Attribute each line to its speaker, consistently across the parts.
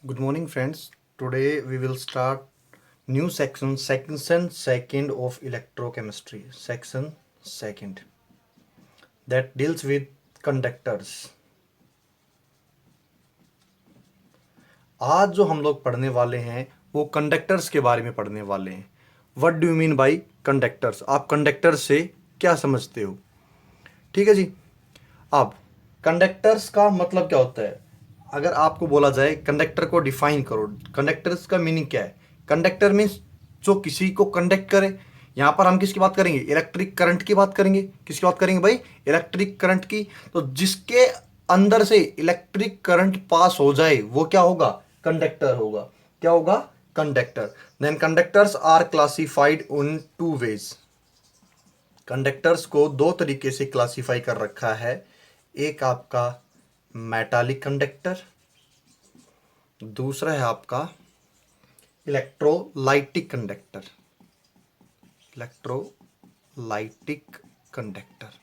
Speaker 1: Good morning, friends. Today we will start new section second of electrochemistry. Section second that deals with conductors. आज जो हम लोग पढ़ने वाले हैं वो कंडक्टर्स के बारे में पढ़ने वाले हैं. What do you mean by conductors? आप कंडक्टर्स से क्या समझते हो? ठीक है जी. अब कंडक्टर्स का मतलब क्या होता है? अगर आपको बोला जाए कंडक्टर को डिफाइन करो, कंडक्टर्स का मीनिंग क्या है? कंडक्टर मीन्स जो किसी को कंडक्ट करे. यहां पर हम किसकी बात करेंगे? इलेक्ट्रिक करंट की बात करेंगे. किसकी बात करेंगे भाई? इलेक्ट्रिक करंट की. तो जिसके अंदर से इलेक्ट्रिक करंट पास हो जाए वो क्या होगा? कंडक्टर होगा. क्या होगा? Conductor. Then conductors are classified in two ways. Conductors को दो तरीके से क्लासिफाई कर रखा है. एक आपका मेटालिक कंडक्टर, दूसरा है आपका इलेक्ट्रोलाइटिक कंडक्टर. इलेक्ट्रोलाइटिक कंडक्टर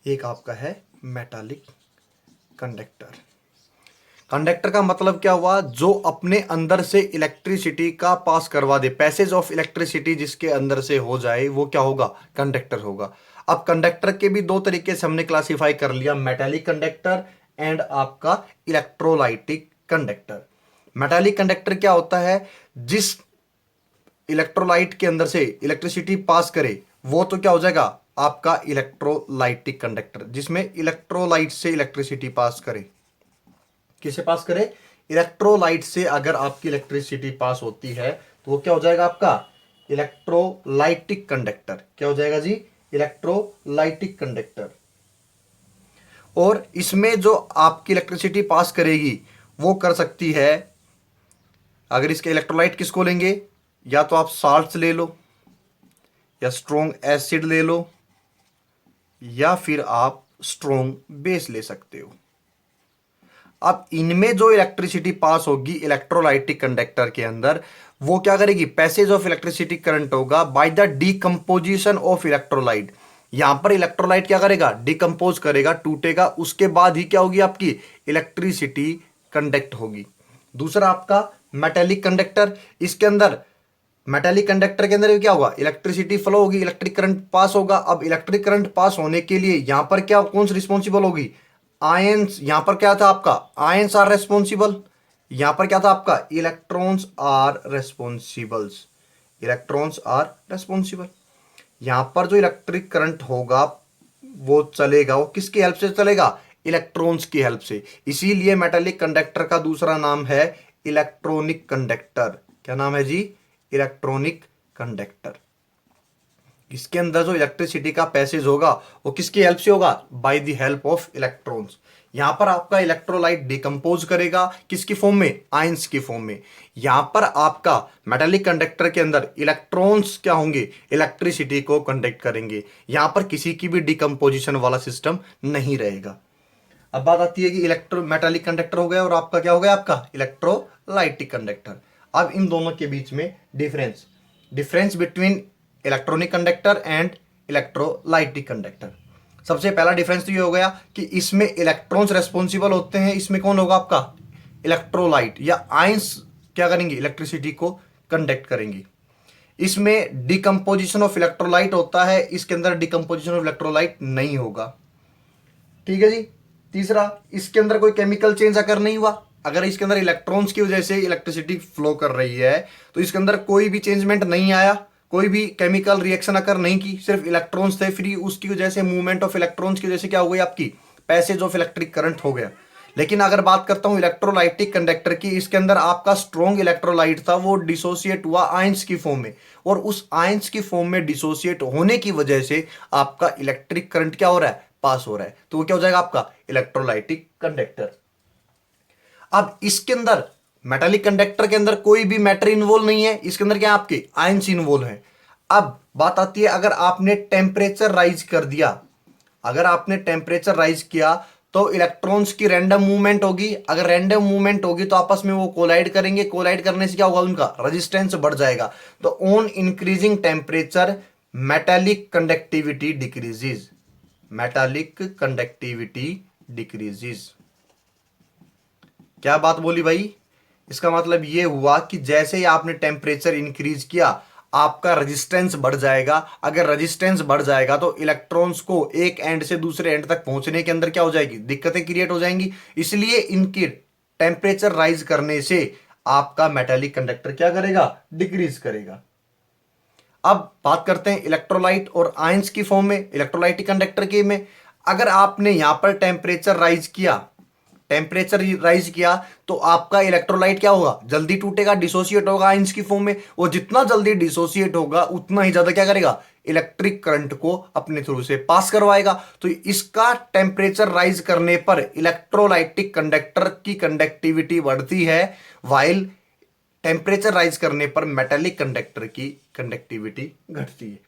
Speaker 1: एक आपका है मेटालिक कंडक्टर. कंडक्टर का मतलब क्या हुआ? जो अपने अंदर से इलेक्ट्रिसिटी का पास करवा दे. पैसेज ऑफ इलेक्ट्रिसिटी जिसके अंदर से हो जाए वो क्या होगा? कंडक्टर होगा. अब कंडक्टर के भी दो तरीके से हमने क्लासिफाई कर लिया, मेटालिक कंडक्टर एंड आपका इलेक्ट्रोलाइटिक कंडक्टर. मेटालिक कंडक्टर क्या होता है? जिस इलेक्ट्रोलाइट के अंदर से इलेक्ट्रिसिटी पास करे वो तो क्या हो जाएगा? आपका इलेक्ट्रोलाइटिक कंडक्टर. जिसमें इलेक्ट्रोलाइट से इलेक्ट्रिसिटी पास करे. किसे पास करे? इलेक्ट्रोलाइट से अगर आपकी इलेक्ट्रिसिटी पास होती है तो वो क्या हो जाएगा? आपका इलेक्ट्रोलाइटिक कंडक्टर. क्या हो जाएगा जी? Electrolytic conductor. और इसमें जो आपकी इलेक्ट्रिसिटी पास करेगी वो कर सकती है, अगर इसके इलेक्ट्रोलाइट किसको लेंगे, या तो आप साल्ट्स ले लो, या स्ट्रोंग एसिड ले लो, या फिर आप स्ट्रोंग बेस ले सकते हो. अब इनमें जो इलेक्ट्रिसिटी पास होगी इलेक्ट्रोलाइटिक कंडक्टर के अंदर वो क्या करेगी? पैसेज ऑफ इलेक्ट्रिसिटी करंट होगा by the decomposition of electrolyte. यहां पर इलेक्ट्रोलाइट क्या करेगा? डिकंपोज करेगा, टूटेगा, उसके बाद ही क्या होगी? आपकी इलेक्ट्रिसिटी कंडक्ट होगी. दूसरा आपका मेटेलिक कंडक्टर. इसके अंदर मेटेलिक कंडक्टर के अंदर क्या होगा? इलेक्ट्रिसिटी फ्लो होगी, इलेक्ट्रिक करंट पास होगा. अब इलेक्ट्रिक करंट पास होने के लिए यहां पर क्या, कौन सी रिस्पॉन्सिबल होगी? आयंस. यहां पर क्या था आपका? Ions are responsible. यहां पर क्या था आपका? Electrons are responsibles. Electrons are responsible. यहां पर जो इलेक्ट्रिक करंट होगा वो चलेगा, वो किसकी हेल्प से चलेगा? इलेक्ट्रॉन्स की हेल्प से. इसीलिए मेटालिक कंडक्टर का दूसरा नाम है इलेक्ट्रॉनिक कंडक्टर. क्या नाम है जी? Electronic conductor. इसके अंदर जो इलेक्ट्रिसिटी का पैसेज होगा वो किसकी हेल्प से होगा? By the help of electrons. यहां पर आपका इलेक्ट्रोलाइट डिकंपोज करेगा किसकी फॉर्म में? आयंस की फॉर्म में. यहां पर आपका मेटालिक कंडक्टर के अंदर इलेक्ट्रॉन्स क्या होंगे? इलेक्ट्रिसिटी को कंडक्ट करेंगे. यहां पर किसी की भी डिकंपोजिशन वाला सिस्टम नहीं रहेगा. अब बात आती है कि इलेक्ट्रो मेटालिक कंडक्टर हो गया और आपका क्या हो गया? आपका इलेक्ट्रोलाइटिक कंडक्टर. अब इन दोनों के बीच में difference. Difference between electronic conductor and electrolytic conductor. सबसे पहला डिफरेंस तो ये हो गया कि इसमें इलेक्ट्रॉन्स रेस्पॉन्सिबल होते हैं. इसमें कौन होगा? आपका इलेक्ट्रोलाइट या आयंस क्या करेंगे? इलेक्ट्रिसिटी को कंडक्ट करेंगे. इसमें डिकम्पोजिशन ऑफ इलेक्ट्रोलाइट होता है, इसके अंदर डिकम्पोजिशन ऑफ इलेक्ट्रोलाइट नहीं होगा. ठीक है जी. तीसरा, इसके अंदर कोई केमिकल चेंज अगर नहीं हुआ, अगर इसके अंदर इलेक्ट्रॉन्स की वजह से इलेक्ट्रिसिटी फ्लो कर रही है तो इसके अंदर कोई भी चेंजमेंट नहीं आया, कोई भी केमिकल रिएक्शन अगर नहीं की, सिर्फ इलेक्ट्रॉन्स थे फ्री, उसकी वजह से मूवमेंट ऑफ इलेक्ट्रॉन्स की वजह से क्या हो गई? आपकी पैसेज ऑफ इलेक्ट्रिक करंट हो गया. लेकिन अगर बात करता हूं इलेक्ट्रोलाइटिक कंडक्टर की, इसके अंदर आपका स्ट्रॉन्ग इलेक्ट्रोलाइट था, वो डिसोसिएट हुआ आयंस की फॉर्म में, और उस आयंस की फॉर्म में डिसोसिएट होने की वजह से आपका इलेक्ट्रिक करंट क्या हो रहा है? पास हो रहा है. तो वो क्या हो जाएगा? आपका इलेक्ट्रोलाइटिक कंडक्टर. अब इसके अंदर मेटालिक कंडक्टर के अंदर कोई भी मैटर इन्वॉल्व नहीं है, इसके अंदर क्या आपके आयंस इन्वॉल्व है. अब बात आती है, अगर आपने टेम्परेचर राइज कर दिया, अगर आपने टेम्परेचर राइज किया तो इलेक्ट्रॉन्स की रैंडम मूवमेंट होगी. अगर रैंडम मूवमेंट होगी तो आपस में वो कोलाइड करेंगे. कोलाइड करने से क्या होगा? उनका रेजिस्टेंस बढ़ जाएगा. तो on increasing temperature metallic conductivity decreases. Metallic conductivity decreases. क्या बात बोली भाई? इसका मतलब ये हुआ कि जैसे ही आपने टेम्परेचर इंक्रीज किया, आपका रेजिस्टेंस बढ़ जाएगा। अगर रेजिस्टेंस बढ़ जाएगा तो इलेक्ट्रॉन्स को एक एंड से दूसरे एंड तक पहुंचने के अंदर क्या हो जाएगी, दिक्कतें क्रिएट हो जाएंगी। इसलिए इनकी टेम्परेचर राइज करने से आपका मेटालिक कंडक्टर क्या करेगा, डिक्रीज करेगा। अब बात करते हैं इलेक्ट्रोलाइट और आयंस की फॉर्म में, इलेक्ट्रोलाइटिक कंडक्टर के में। अगर आपने यहां पर टेम्परेचर राइज किया, टेम्परेचर राइज किया, तो आपका इलेक्ट्रोलाइट क्या होगा, जल्दी टूटेगा, डिसोसिएट होगा आयंस की फॉर्म में। वो जितना जल्दी डिसोसिएट होगा उतना ही ज्यादा क्या करेगा, इलेक्ट्रिक करंट को अपने थ्रू से पास करवाएगा। तो इसका टेम्परेचर राइज करने पर इलेक्ट्रोलाइटिक कंडक्टर की कंडक्टिविटी बढ़ती है, वाइल टेम्परेचर राइज करने पर मेटालिक कंडक्टर की कंडक्टिविटी घटती है।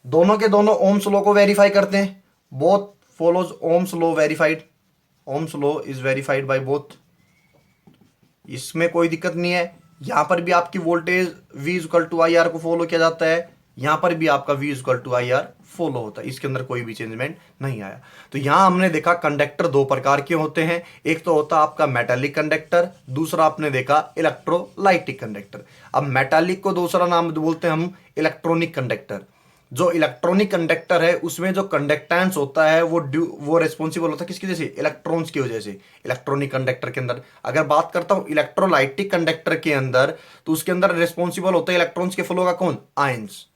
Speaker 1: दोनों के दोनों ओम्स लॉ को वेरीफाई करते हैं। Both follows Ohm's law verified, Ohm's law is verified by both. इसमें कोई दिक्कत नहीं है। यहां पर भी आपकी voltage V equal to I R को फॉलो किया जाता है, यहां पर भी आपका V equal to I R follow होता है, इसके अंदर कोई भी चेंजमेंट नहीं आया। तो यहां हमने देखा कंडक्टर दो प्रकार के होते हैं, एक तो होता है आपका मेटालिक कंडक्टर, दूसरा आपने देखा इलेक्ट्रोलाइटिक कंडक्टर। अब मेटालिक को दूसरा नाम बोलते हैं हम इलेक्ट्रॉनिक कंडक्टर। जो इलेक्ट्रॉनिक कंडक्टर है उसमें जो कंडक्टेंस होता है वो रिस्पॉन्सिबल होता है किसकी वजह से, इलेक्ट्रॉन्स की वजह से। इलेक्ट्रॉनिक कंडक्टर के अंदर अगर बात करता हूं इलेक्ट्रोलाइटिक कंडक्टर के अंदर, तो उसके अंदर रिस्पॉन्सिबल होता है इलेक्ट्रॉन्स के फ्लो का कौन, आयंस।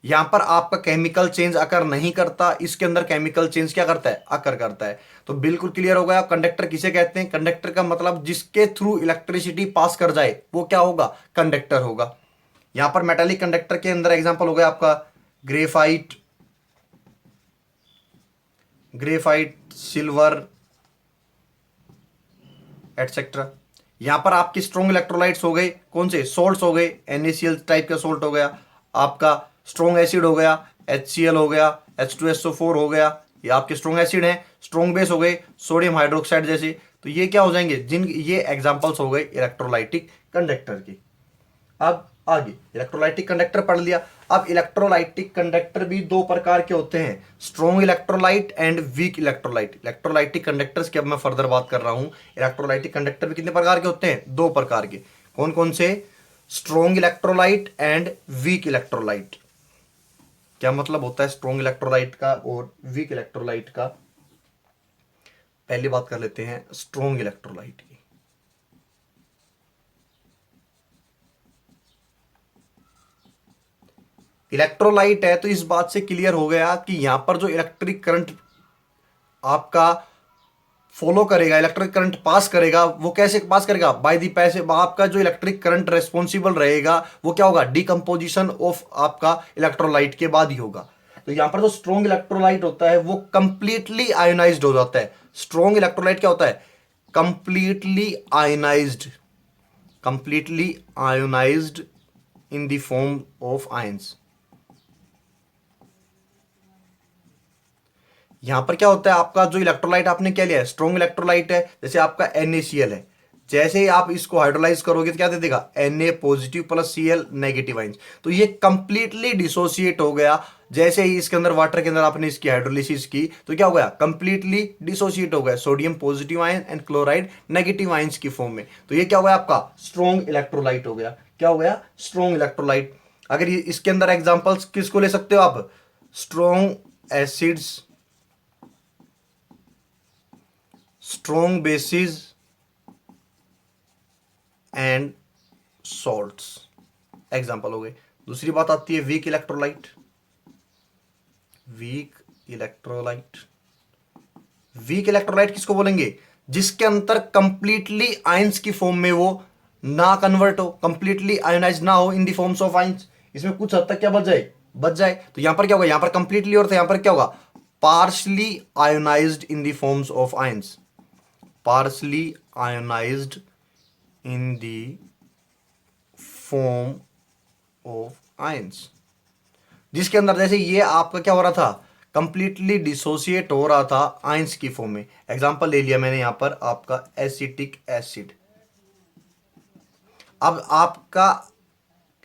Speaker 1: यहां पर आपका केमिकल चेंज अकर नहीं करता, इसके अंदर केमिकल चेंज क्या करता है, अकर करता है। तो बिल्कुल क्लियर हो गया कंडक्टर किसे कहते हैं। कंडक्टर का मतलब जिसके थ्रू इलेक्ट्रिसिटी पास कर जाए वो क्या होगा, कंडक्टर होगा। यहां पर मेटालिक कंडक्टर के अंदर एग्जांपल हो गया आपका ग्रेफाइट, ग्रेफाइट, सिल्वर एटसेट्रा। यहां पर आपके स्ट्रॉन्ग इलेक्ट्रोलाइट्स हो गए, कौन से, सोल्ट्स हो गए, NaCl टाइप का सोल्ट हो गया, आपका स्ट्रॉन्ग एसिड हो गया, HCl हो गया, H2SO4 हो गया, ये आपके स्ट्रॉन्ग एसिड हैं। स्ट्रॉन्ग बेस हो गए सोडियम हाइड्रोक्साइड जैसे। तो ये क्या हो जाएंगे, जिन ये एग्जांपल्स हो गए इलेक्ट्रोलाइटिक कंडक्टर के। अब आगे इलेक्ट्रोलाइटिक कंडक्टर पढ़ लिया। अब इलेक्ट्रोलाइटिक कंडक्टर भी दो प्रकार के होते हैं, strong electrolyte and weak electrolyte. Electrolytic conductors की अब मैं फर्दर बात कर रहा हूं। इलेक्ट्रोलाइटिक कंडक्टर भी कितने प्रकार के होते हैं, दो प्रकार के। कौन कौन से, strong electrolyte and weak electrolyte. क्या मतलब होता है स्ट्रॉन्ग इलेक्ट्रोलाइट का और वीक इलेक्ट्रोलाइट का, पहली बात कर लेते हैं स्ट्रॉन्ग इलेक्ट्रोलाइट की। इलेक्ट्रोलाइट है तो इस बात से क्लियर हो गया कि यहां पर जो इलेक्ट्रिक करंट आपका फॉलो करेगा, इलेक्ट्रिक करंट पास करेगा, वो कैसे पास करेगा, बाय दी पैसे। आपका जो इलेक्ट्रिक करंट रेस्पॉन्सिबल रहेगा वो क्या होगा, डिकम्पोजिशन ऑफ आपका इलेक्ट्रोलाइट के बाद ही होगा। तो यहां पर जो स्ट्रॉन्ग इलेक्ट्रोलाइट होता है वो कंप्लीटली आयोनाइज्ड हो जाता है। स्ट्रॉन्ग इलेक्ट्रोलाइट क्या होता है, completely ionised, completely ionised in the form of ions. यहां पर क्या होता है, आपका जो इलेक्ट्रोलाइट आपने क्या लिया है, स्ट्रॉन्ग इलेक्ट्रोलाइट है, जैसे आपका NaCl है। जैसे ही आप इसको हाइड्रोलाइज करोगे तो क्या दे देगा, Na positive plus Cl negative ions. तो ये कंप्लीटली डिसोसिएट हो गया। जैसे ही इसके अंदर वाटर के अंदर आपने इसकी हाइड्रोलिसिस की तो क्या हो गया, कंप्लीटली डिसोसिएट हो गया, sodium positive ion and chloride negative ions की फॉर्म में। तो ये क्या हो गया, आपका स्ट्रॉन्ग इलेक्ट्रोलाइट हो गया। क्या हो गया, स्ट्रॉन्ग इलेक्ट्रोलाइट। अगर इसके अंदर एग्जाम्पल्स किसको ले सकते हो आप, strong acids, strong bases and salts, example हो गए। दूसरी बात आती है weak electrolyte. Weak electrolyte, weak electrolyte किसको बोलेंगे, जिसके अंदर कंप्लीटली आयंस की फॉर्म में वो ना कन्वर्ट हो, कंप्लीटली आयोनाइज ना हो in the forms of ions. इसमें कुछ हद तक क्या बच जाए, बच जाए। तो यहां पर क्या होगा, यहां पर कंप्लीटली और था, यहां पर क्या होगा, partially ionised in the forms of ions, partially ionized in the form of ions। जिसके अंदर जैसे ये आपका क्या हो रहा था, कंप्लीटली डिसोसिएट हो रहा था आयंस की फॉर्म में। एग्जांपल ले लिया मैंने यहां पर आपका एसिटिक एसिड। अब आपका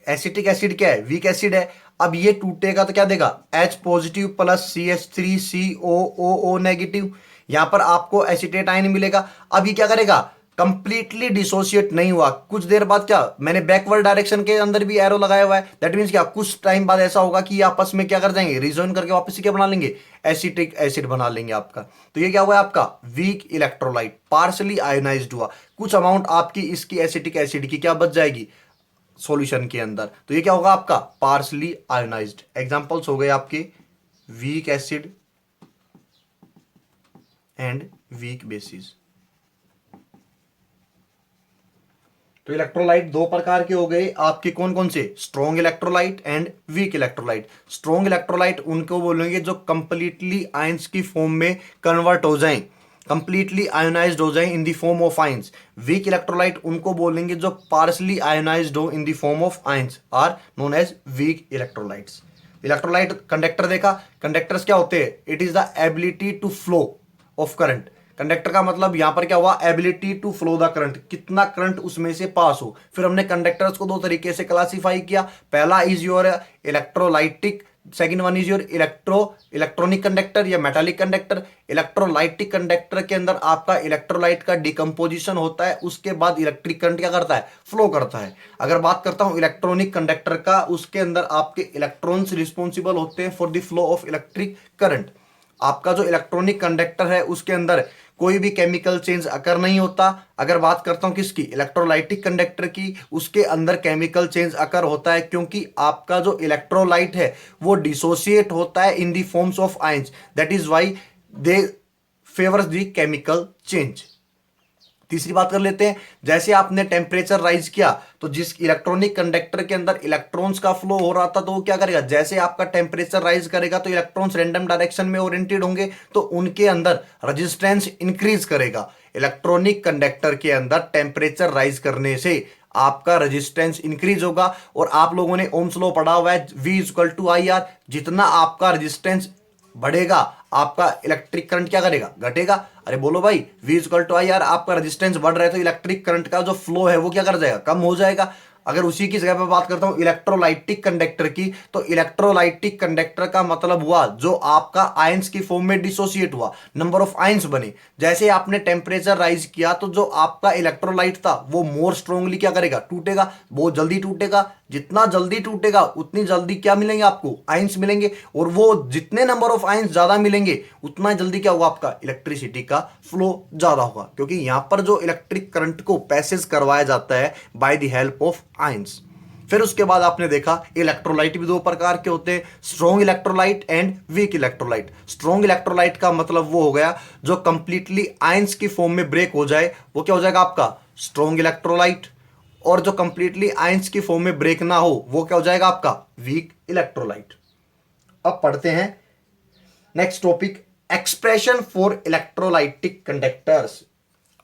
Speaker 1: एसिटिक एसिड क्या है, वीक एसिड है। अब ये टूटेगा तो क्या देगा, H positive plus CH3COOO negative. यहां पर आपको एसिटेट आयन मिलेगा। अब ये क्या करेगा, कंप्लीटली डिसोशिएट नहीं हुआ, कुछ देर बाद क्या, मैंने बैकवर्ड डायरेक्शन के अंदर भी एरो लगाया हुआ है, दैट मीन्स क्या, कुछ टाइम बाद ऐसा होगा कि ये आपस में क्या कर जाएंगे, रिजॉइन करके वापस से क्या बना लेंगे, एसिटिक एसिड बना लेंगे आपका। तो ये क्या हुआ है आपका वीक इलेक्ट्रोलाइट, पार्शली आयोनाइज्ड हुआ, कुछ अमाउंट आपकी इसकी एसिटिक एसिड की क्या बच जाएगी सॉल्यूशन के अंदर, तो ये क्या होगा आपका पार्शली आयोनाइज्ड। एग्जांपल्स हो गए आपके weak acid and weak bases. तो इलेक्ट्रोलाइट दो प्रकार के हो गए आपके, कौन कौन से, strong electrolyte and weak electrolyte. Strong electrolyte उनको बोलेंगे जो कंप्लीटली आयंस की फॉर्म में कन्वर्ट हो जाएं, कंप्लीटली आयोनाइज्ड हो जाएं in the form of ions. Weak electrolyte उनको बोलेंगे जो पार्शली आयोनाइज्ड हो in the form of ions, are known as weak electrolytes. Electrolyte conductor देखा, कंडक्टर्स क्या होते हैं, it is the ability to flow of current. Conductor का मतलब यहां पर क्या हुआ, ability to flow the current, कितना करंट उसमें से पास हो। फिर हमने कंडक्टर्स को दो तरीके से क्लासिफाई किया, पहला is your electrolytic, second one is your electronic conductor या मेटालिक कंडक्टर। इलेक्ट्रोलाइटिक कंडक्टर के अंदर आपका इलेक्ट्रोलाइट का डिकम्पोजिशन होता है, उसके बाद इलेक्ट्रिक करंट क्या करता है, फ्लो करता है। अगर बात करता हूं इलेक्ट्रॉनिक कंडक्टर का, उसके अंदर आपके इलेक्ट्रॉन्स रिस्पॉन्सिबल होते हैं for the flow of electric current. आपका जो इलेक्ट्रॉनिक कंडक्टर है उसके अंदर कोई भी केमिकल चेंज अकर नहीं होता। अगर बात करता हूं किसकी, इलेक्ट्रोलाइटिक कंडक्टर की, उसके अंदर केमिकल चेंज अकर होता है, क्योंकि आपका जो इलेक्ट्रोलाइट है वो डिसोसिएट होता है in the forms of ions, that is why they favours the chemical change. तीसरी बात कर लेते हैं, जैसे आपने टेम्परेचर राइज किया तो जिस इलेक्ट्रॉनिक कंडक्टर के अंदर इलेक्ट्रॉन्स का फ्लो हो रहा था, तो वो क्या करेगा, जैसे आपका टेम्परेचर राइज करेगा तो इलेक्ट्रॉन्स रैंडम डायरेक्शन में ओरिएंटेड होंगे, तो उनके अंदर रेजिस्टेंस इंक्रीज करेगा। इलेक्ट्रॉनिक कंडक्टर के अंदर टेम्परेचर राइज करने से आपका रेजिस्टेंस इंक्रीज होगा। और आप लोगों ने ओम्स लॉ पढ़ा हुआ है, V equal to I R, जितना आपका रेजिस्टेंस बढ़ेगा आपका इलेक्ट्रिक करंट क्या करेगा, घटेगा। अरे बोलो भाई, V equal to I R, आपका रेजिस्टेंस बढ़ रहा है तो इलेक्ट्रिक करंट का जो फ्लो है वो क्या कर जाएगा, कम हो जाएगा। अगर उसी की जगह पे बात करता हूं इलेक्ट्रोलाइटिक कंडक्टर की, तो इलेक्ट्रोलाइटिक कंडक्टर का मतलब हुआ जो आपका आयंस की फॉर्म में डिसोसिएट हुआ, नंबर ऑफ आयंस बने। जैसे आपने टेम्परेचर राइज किया तो जो आपका इलेक्ट्रोलाइट था वो मोर स्ट्रांगली क्या करेगा, टूटेगा, बहुत जल्दी टूटेगा। जितना जल्दी टूटेगा उतनी जल्दी क्या मिलेंगे आपको, आयंस मिलेंगे, और वो जितने नंबर ऑफ आयंस ज्यादा मिलेंगे उतना जल्दी क्या होगा, आपका इलेक्ट्रिसिटी का फ्लो ज्यादा होगा, क्योंकि यहां पर जो इलेक्ट्रिक करंट को पैसेज करवाया जाता है by the help of ions. फिर उसके बाद आपने देखा इलेक्ट्रोलाइट भी दो प्रकार के होते हैं, strong electrolyte and weak electrolyte. Strong electrolyte का मतलब वो हो गया जो कंप्लीटली आयंस की फॉर्म में ब्रेक हो जाए, वो क्या हो जाएगा आपका स्ट्रॉन्ग इलेक्ट्रोलाइट। और जो कंप्लीटली आयंस की फॉर्म में ब्रेक ना हो वो क्या हो जाएगा आपका वीक इलेक्ट्रोलाइट। अब पढ़ते हैं next topic, expression for electrolytic conductors.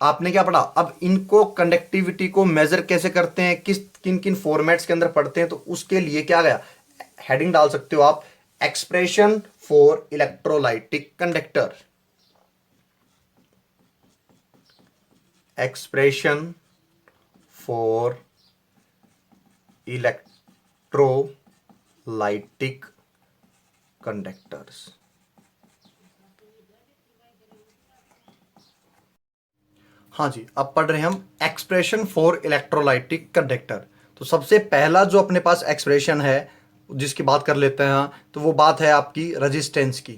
Speaker 1: आपने क्या पढ़ा, अब इनको कंडक्टिविटी को मेजर कैसे करते हैं, किस किन किन फॉर्मेट्स के अंदर पढ़ते हैं, तो उसके लिए क्या गया, हेडिंग डाल सकते हो आप, expression for electrolytic conductor. Expression for electrolytic conductors. हाँ जी, अब पढ़ रहे हैं हम एक्सप्रेशन फॉर इलेक्ट्रोलाइटिक कंडक्टर। तो सबसे पहला जो अपने पास एक्सप्रेशन है जिसकी बात कर लेते हैं, तो वो बात है आपकी रेजिस्टेंस की।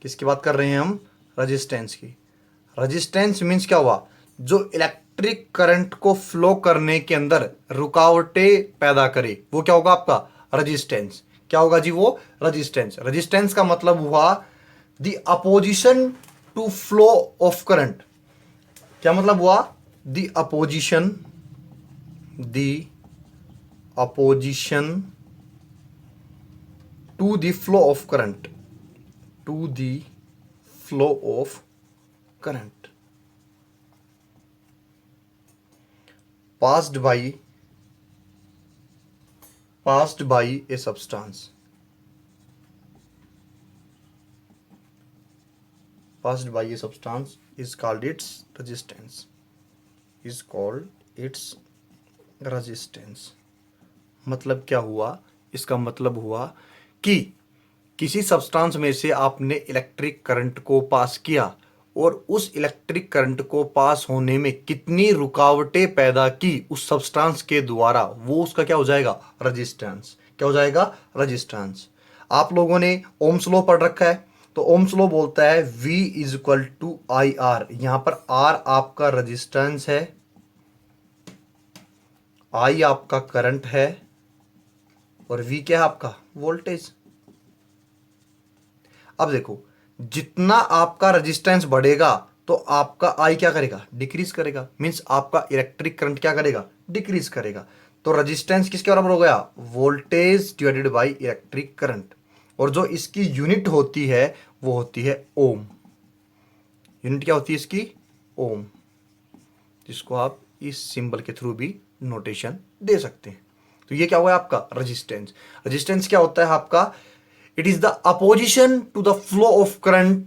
Speaker 1: किसकी बात कर रहे हैं हम, रेजिस्टेंस की। रेजिस्टेंस मीन्स क्या हुआ, जो इलेक्ट्रिक करंट को फ्लो करने के अंदर रुकावटें पैदा करे, वो क्या होगा आपका रेजिस्टेंस। क्या होगा जी, वो रेजिस्टेंस। रेजिस्टेंस का मतलब हुआ the opposition to flow of current. क्या मतलब हुआ, the opposition to the flow of current, to the flow of current passed by a substance, passed by a substance is called its resistance, is called its resistance। मतलब क्या हुआ, इसका मतलब हुआ कि किसी सब्सटेंस में से आपने इलेक्ट्रिक करंट को पास किया और उस इलेक्ट्रिक करंट को पास होने में कितनी रुकावटें पैदा की उस सब्सटेंस के द्वारा, वो उसका क्या हो जाएगा, रेजिस्टेंस। क्या हो जाएगा, रेजिस्टेंस। आप लोगों ने ओम्स लॉ पढ़ रखा है, तो ओम्स लॉ बोलता है V is equal to I R. यहां पर R आपका रेजिस्टेंस है, I आपका करंट है, और V क्या है आपका, वोल्टेज। अब देखो, जितना आपका रेजिस्टेंस बढ़ेगा तो आपका I क्या करेगा, डिक्रीज करेगा। मींस आपका इलेक्ट्रिक करंट क्या करेगा, डिक्रीज करेगा। तो रेजिस्टेंस किसके बराबर हो गया, voltage divided by electric current. और जो इसकी यूनिट होती है वो होती है ओम। यूनिट क्या होती है इसकी, ओम, जिसको आप इस सिंबल के थ्रू भी नोटेशन दे सकते हैं। तो ये क्या हुआ है आपका रेजिस्टेंस। रेजिस्टेंस क्या होता है आपका, it is the opposition to the flow of current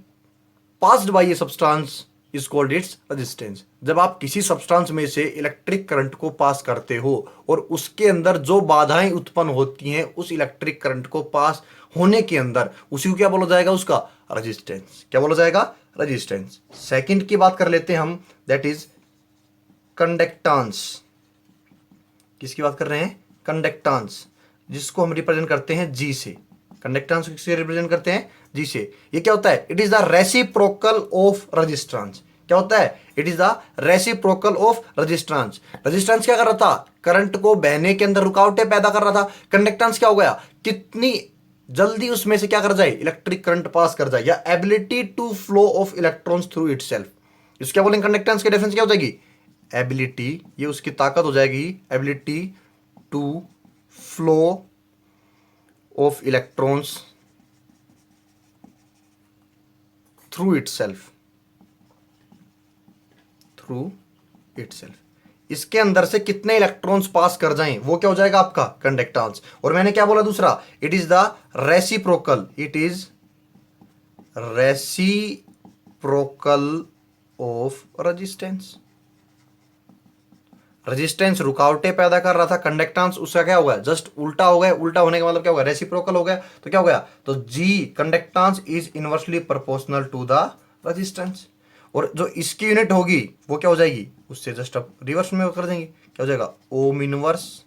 Speaker 1: passed by a substance is called its resistance. जब आप किसी सब्सटेंस में से इलेक्ट्रिक करंट को पास करते हो और उसके अंदर जो बाधाएं उत्पन्न होती हैं उस इलेक्ट्रिक करंट को पास होने के अंदर, उसी को क्या बोला जाएगा, उसका रेजिस्टेंस। क्या बोला जाएगा, रेजिस्टेंस। सेकंड की बात कर लेते हैं हम, दैट इज कंडक्टेंस। किसकी बात कर रहे हैं, कंडक्टेंस, जिसको हम रिप्रेजेंट करते हैं जी से। कंडक्टेंस किससे रिप्रेजेंट करते हैं, जी से। ये क्या होता है, it is the reciprocal of resistance. क्या होता है, it is the reciprocal of resistance. Resistance क्या कर रहा था, करंट को बहने के अंदर रुकावटें पैदा कर रहा था। कंडक्टेंस क्या हो गया, कितनी जल्दी उसमें से क्या कर जाए, इलेक्ट्रिक करंट पास कर जाए, या ability to flow of electrons through itself. इसको क्या बोलेंगे, कंडक्टेंस की डिफरेंस क्या हो जाएगी, एबिलिटी, ये उसकी ताकत हो जाएगी, ability to flow of electrons through itself, through itself. इसके अंदर से कितने इलेक्ट्रॉन्स पास कर जाएं वो क्या हो जाएगा आपका, कंडक्टेंस। और मैंने क्या बोला दूसरा, it is the reciprocal, it is reciprocal of resistance. Resistance रुकावटें पैदा कर रहा था, कंडक्टेंस उसका क्या हो गया, जस्ट उल्टा हो गया। उल्टा होने का मतलब क्या हो गया, रेसिप्रोकल हो गया। तो क्या हो गया, तो G conductance is inversely proportional to the resistance. और जो इसकी यूनिट होगी वो क्या हो जाएगी, उससे जस्ट अब रिवर्स में कर देंगे, क्या हो जाएगा, ओम इनवर्स,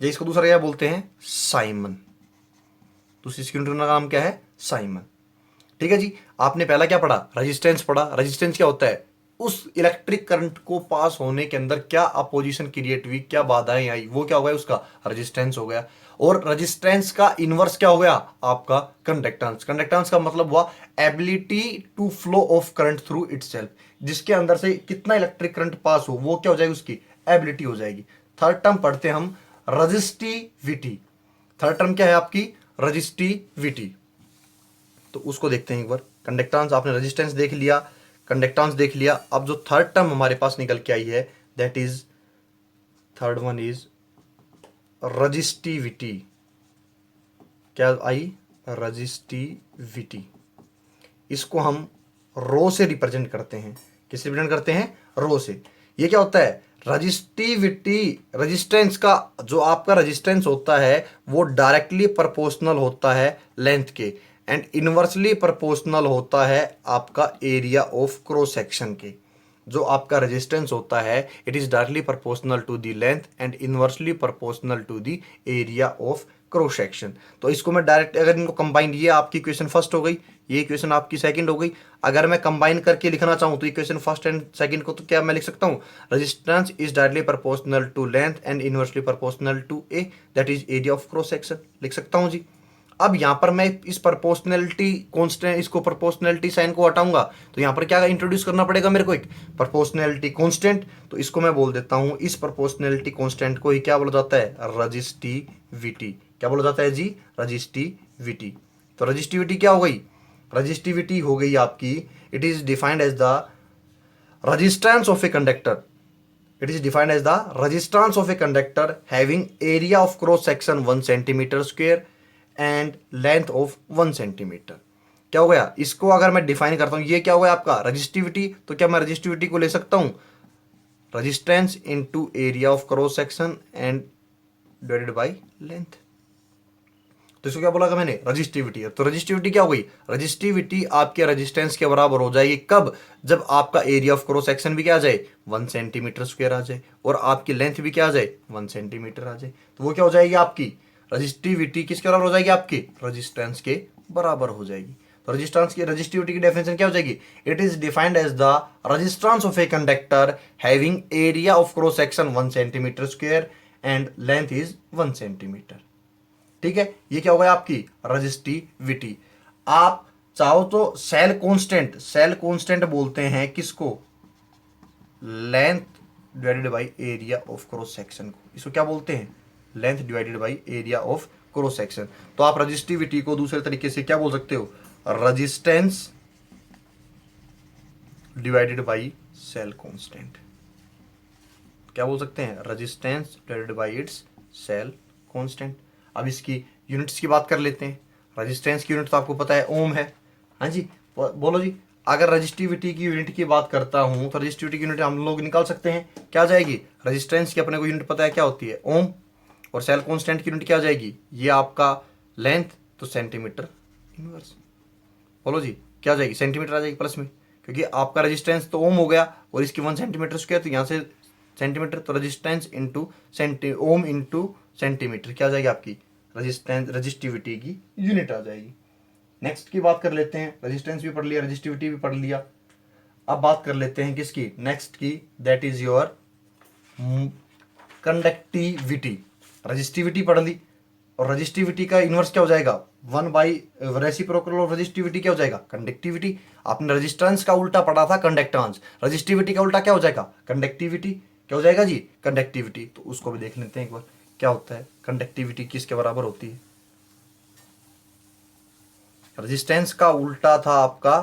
Speaker 1: या इसको दूसरा क्या बोलते हैं, साइमन। तो इसकी यूनिट का नाम क्या है, साइमन। ठीक है जी। आपने पहला क्या पढ़ा, रेजिस्टेंस पढ़ा। रेजिस्टेंस क्या होता है, उस इलेक्ट्रिक करंट को पास होने के अंदर क्या अपोजिशन क्रिएट हुई, क्या बाधाएं आई, वो क्या हो गया, उसका रेजिस्टेंस हो गया। और रेजिस्टेंस का इनवर्स क्या हो गया आपका, कंडक्टेंस। कंडक्टेंस का मतलब हुआ ability to flow of current through itself, जिसके अंदर से कितना इलेक्ट्रिक करंट पास हो वो क्या हो जाएगी, उसकी एबिलिटी हो जाएगी। थर्ड टर्म पढ़ते हैं हम, रजिस्टिविटी। थर्ड टर्म क्या है आपकी, रजिस्टिविटी। तो उसको देखते हैं एक बार। कंडक्टेंस आपने, रेजिस्टेंस देख लिया, कंडक्टेंस देख लिया। अब जो थर्ड टर्म हमारे पास निकल के आई है, that is, third one is resistivity. क्या आई, रजिस्टिविटी। इसको हम रो से रिप्रेजेंट करते हैं। किससे रिप्रेजेंट करते हैं, रो से। ये क्या होता है, रजिस्टिविटी, रेजिस्टेंस का जो आपका रेजिस्टेंस होता है वो डायरेक्टली प्रोपोर्शनल होता है लेंथ के, एंड इनवर्सली प्रोपोर्शनल होता है आपका एरिया ऑफ क्रॉस सेक्शन के। जो आपका रेजिस्टेंस होता है it is directly proportional to the length and inversely proportional to the area of cross section. तो इसको मैं डायरेक्ट, अगर इनको कंबाइन, ये आपकी इक्वेशन फर्स्ट हो गई, ये इक्वेशन आपकी सेकंड हो गई। अगर मैं कंबाइन करके लिखना चाहूं तो इक्वेशन फर्स्ट एंड सेकंड को तो क्या मैं लिख सकता हूं, resistance is directly proportional to length and inversely proportional to A, that is area of cross section, लिख सकता हूं जी। अब यहां पर मैं इस प्रोपोर्शनलिटी कांस्टेंट, इसको प्रोपोर्शनलिटी साइन को हटाऊंगा तो यहां पर क्या इंट्रोड्यूस करना पड़ेगा मेरे को, एक प्रोपोर्शनलिटी कांस्टेंट। तो इसको मैं बोल देता हूं, इस प्रोपोर्शनलिटी कांस्टेंट को ही क्या बोला जाता है, रजिस्टिविटी। क्या बोला जाता है जी, रजिस्टिविटी। तो रजिस्टिविटी क्या हो गई, रजिस्टिविटी हो गई आपकी, it is defined as the resistance of a conductor. It is defined as the resistance of a conductor having area of cross section 1 centimeter square and length of 1 centimeter. क्या हो गया, इसको अगर मैं डिफाइन करता हूं, ये क्या हो गया आपका रजिस्टिविटी। तो क्या मैं रजिस्टिविटी को ले सकता हूं, resistance into area of cross section and divided by length. तो इसको क्या बोला था मैंने, रजिस्टिविटी। तो रजिस्टिविटी क्या हो गई, रजिस्टिविटी आपके रेजिस्टेंस के बराबर हो जाएगी कब, जब आपका एरिया ऑफ क्रॉस सेक्शन भी क्या आ जाए 1 सेंटीमीटर स्क्वायर आ जाए और आपकी लेंथ भी क्या आ जाए 1 सेंटीमीटर आ जाए। तो वो क्या हो जाएगी आपकी रजिस्टिविटी, किसके बराबर हो जाएगी, आपकी रजिस्टेंस के बराबर हो जाएगी। तो रजिस्टिविटी की डेफिनेशन क्या हो जाएगी, it is defined as the resistance of a conductor having area of cross section 1 centimetre square and length is 1 centimetre. ठीक है, ये क्या होगा आपकी रजिस्टिविटी। आप चाहो तो सेल कांस्टेंट बोलते हैं किसको, length divided by area of cross section को, इसको क्या बोलते हैं, length divided by area of cross section. तो आप रजिस्टिविटी को दूसरे तरीके से क्या बोल सकते हो, resistance divided by cell constant, क्या बोल सकते हैं, resistance divided by its cell constant. अब इसकी यूनिट्स की बात कर लेते हैं। रेजिस्टेंस की यूनिट तो आपको पता है ओम है, हाँ जी, बोलो जी। अगर रजिस्टिविटी की यूनिट की बात करता हूं तो रजिस्टिविटी की यूनिट हम लोग निकाल सकते हैं, क्या आ जाएगी, रेजिस्टेंस की अपने को यूनिट पता है क्या होती है, ओम, और सेल कांस्टेंट की यूनिट क्या आ जाएगी, ये आपका लेंथ, तो सेंटीमीटर इनवर्स। बोलो जी, क्या आ जाएगी, सेंटीमीटर आ जाएगी प्लस में, क्योंकि आपका रेजिस्टेंस तो ओम हो गया और इसकी 1 सेंटीमीटर स्क्वायर, तो यहाँ से सेंटीमीटर, तो resistance into ohm into centimetre क्या आ जाएगी आपकी रजिस्टिविटी की यूनिट आ जाएगी। नेक्स्ट की बात कर लेते हैं, रेजिस्टेंस भी पढ़ लिया, रजिस्टिविटी भी पढ़ लिया। अब बात कर लेते हैं किसकी, नेक्स्ट की, that is your conductivity. Resistivity पढ़ ली और रजिस्टिविटी का इनवर्स क्या हो जाएगा, 1 बाई रेसिप्रोकल ऑफ रजिस्टिविटी क्या हो जाएगा, कंडक्टिविटी। आपने रेजिस्टेंस का उल्टा पढ़ा था कंडक्टेंस, रजिस्टिविटी का उल्टा क्या हो जाएगा, कंडक्टिविटी। क्या हो जाएगा जी, कंडक्टिविटी। तो उसको भी देख लेते हैं एक बार, क्या होता है कंडक्टिविटी, किसके बराबर होती है। रेजिस्टेंस का उल्टा था आपका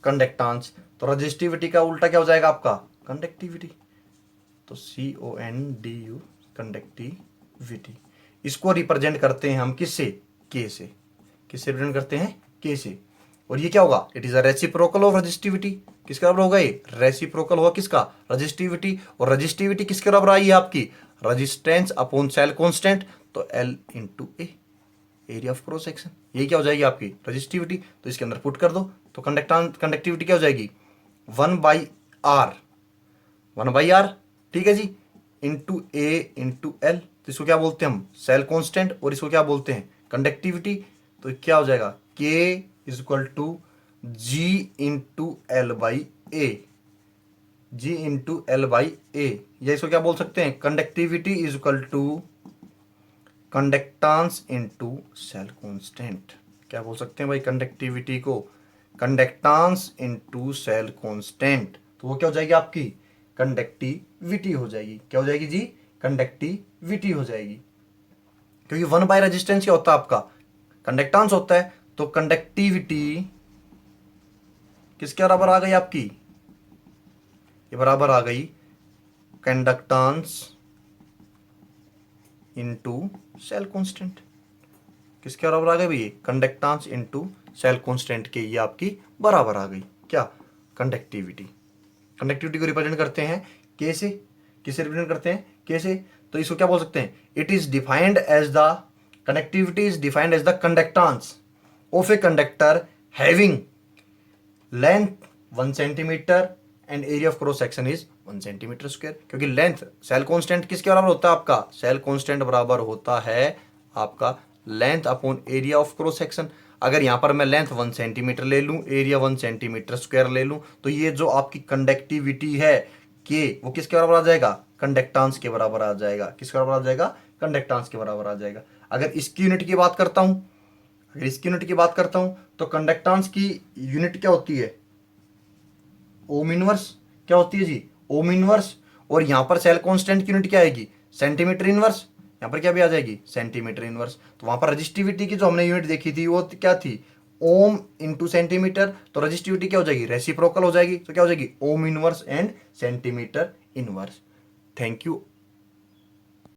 Speaker 1: कंडक्टेंस, तो रजिस्टिविटी का उल्टा क्या हो जाएगा आपका, कंडक्टिविटी। तो CONDU कंडक्टिविटी। इसको रिप्रेजेंट करते हैं हम किससे, K से। किससे रिप्रेजेंट करते हैं, K से। और ये क्या होगा, it is a reciprocal of resistivity. किसके बराबर होगा ये, रेसिप्रोकल होगा किसका, रजिस्टिविटी। और रजिस्टिविटी किसके बराबर आई है आपकी, रेजिस्टेंस अपॉन सेल कांस्टेंट, तो L into A, area of cross section. ये क्या हो जाएगी आपकी रजिस्टिविटी। तो इसके अंदर पुट कर दो, तो कंडक्टिविटी क्या हो जाएगी, 1/r, 1/r, ठीक है जी, इंटू ए इंटू एल। तो इसको क्या बोलते हैं हम, सेल कांस्टेंट, और इसको क्या बोलते हैं, कंडक्टिविटी। तो क्या हो जाएगा, K is equal to G into L by A, G into L by A, या इसको क्या बोल सकते हैं, conductivity is equal to conductance into cell constant. क्या बोल सकते हैं भाई कंडक्टिविटी को, कंडक्टेंस इंटू सेल कांस्टेंट। तो वो क्या हो जाएगी आपकी कंडक्टिविटी हो जाएगी। क्या हो जाएगी जी, कंडक्टिविटी हो जाएगी। क्योंकि 1 बाय रेजिस्टेंस क्या होता है आपका, कंडक्टेंस होता है। तो कंडक्टिविटी किसके बराबर आ गई आपकी, ये बराबर आ गई कंडक्टेंस इंटू सेल कांस्टेंट। किसके बराबर आ गई भैया, कंडक्टेंस इंटू सेल कांस्टेंट के, ये आपकी बराबर आ गई क्या, कंडक्टिविटी। कंडक्टिविटी को रिप्रेजेंट करते हैं K से। किसे रिप्रेजेंट करते हैं, K से। तो इसको क्या बोल सकते हैं, it is defined as the, conductivity is defined as the conductance of a conductor having length 1 centimetre and area of cross section is 1 centimetre square. क्योंकि लेंथ सेल कांस्टेंट किसके बराबर होता है आपका, सेल कांस्टेंट बराबर होता है आपका length upon area of cross section. अगर यहां पर मैं लेंथ 1 सेंटीमीटर ले लूं, एरिया 1 सेंटीमीटर स्क्वायर ले लूं, तो ये जो आपकी कंडक्टिविटी है K, वो किसके बराबर आ जाएगा, कंडक्टेंस के बराबर आ जाएगा। किसके बराबर आ जाएगा, कंडक्टेंस के बराबर आ जाएगा। अगर इसकी यूनिट की बात करता हूं, अगर इसकी यूनिट की बात करता हूं, तो कंडक्टेंस की यूनिट क्या होती है, ओम इनवर्स। क्या होती है जी, ओम इनवर्स। और यहां पर सेल कांस्टेंट की यूनिट क्या आएगी, सेंटीमीटर इनवर्स। यहां पर क्या भी आ जाएगी, सेंटीमीटर इनवर्स। तो वहां पर रजिस्टिविटी की जो हमने यूनिट देखी थी वो क्या थी, ओम इंटू सेंटीमीटर। तो रजिस्टिविटी क्या हो जाएगी, रेसिप्रोकल हो जाएगी। तो क्या हो जाएगी, ohm inverse and centimetre inverse. Thank you.